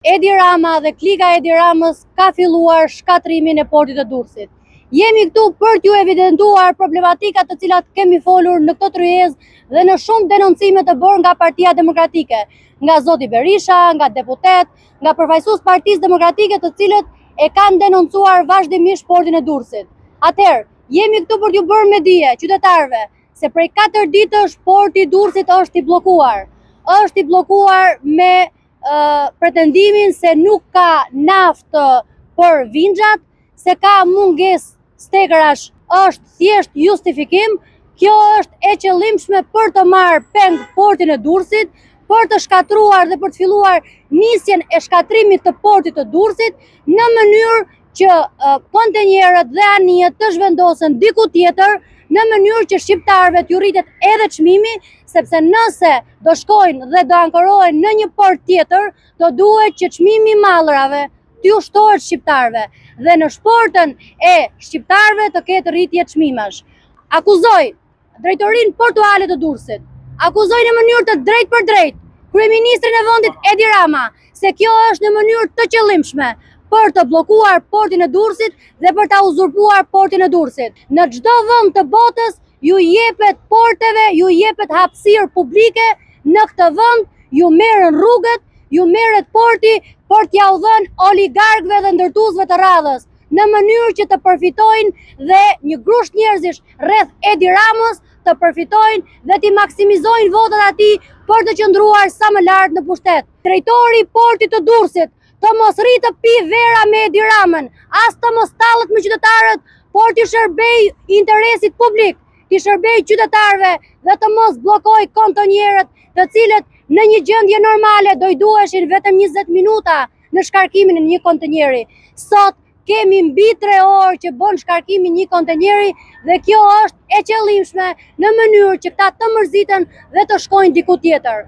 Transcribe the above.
Edi Rama dhe klika Edi Ramës ka filluar shkatrimin e portit të Durrësit. Jemi këtu për t'ju evidentuar problematikat të cilat kemi folur në këtë tryezë dhe në shumë denoncime të bërë nga Partia Demokratike, nga zoti Berisha, nga deputet, nga përfaqësues Partisë Demokratike, të cilët e kanë denoncuar vazhdimisht portin e Durrësit. Atëherë, jemi këtu për t'ju bërë me dije qytetarëve se prej 4 ditësh porti i Durrësit është i bllokuar. Është i bllokuar me pretendimin se nuk ka naftë për vinxhat, se ka mungesë stekërash, është thjesht justifikim. Kjo është e qëllimshme për të marrë peng portin e Durrësit, për të shkatruar dhe për të filluar nisjen e shkatrimit të portit të Durrësit në mënyrë që kontenjerët dhe anijet të zhvendosen diku tjetër, në mënyrë që shqiptarëve t'ju rritet edhe çmimi, sepse nëse do shkojnë dhe do ankorohen në një port tjetër, do duhet që çmimi i mallrave t'ju shtohet shqiptarëve dhe në shportën e shqiptarëve të ketë rritje çmimesh. Akuzoj drejtorinë portuale të Durrësit, akuzoj në mënyrë të drejtë për drejtë kryeministrin e vendit Edi Rama se kjo është në mënyrë të qëllimshme për të bllokuar portin e Durrësit dhe për ta uzurpuar portin e Durrësit. Në çdo vend të botës ju jepet porteve, ju jepet hapësirë publike, në këtë vend ju merren rrugët, ju merret porti për t'ia u dhënë oligarkëve dhe ndërtuesve të radhës, në mënyrë që të përfitojnë dhe një grusht njerëzish rreth Edi Ramës të përfitojnë dhe t'i maksimizojnë votat atij për të qëndruar sa më lart në pushtet. Drejtori i portit të Durrësit të mos rritë të pi vera me Edi Ramën, as të mos tallet me qytetarët, por t'i shërbej interesit publik, t'i shërbej qytetarëve dhe të mos bllokoj kontonjerët, të cilët në një gjendje normale do i duheshin vetëm 20 minuta në shkarkimin e një kontenjeri. Sot kemi mbi 3 orë që bën shkarkimin një kontenjeri dhe kjo është e qëllimshme në mënyrë që këta të mërziten dhe të shkojnë diku tjetër.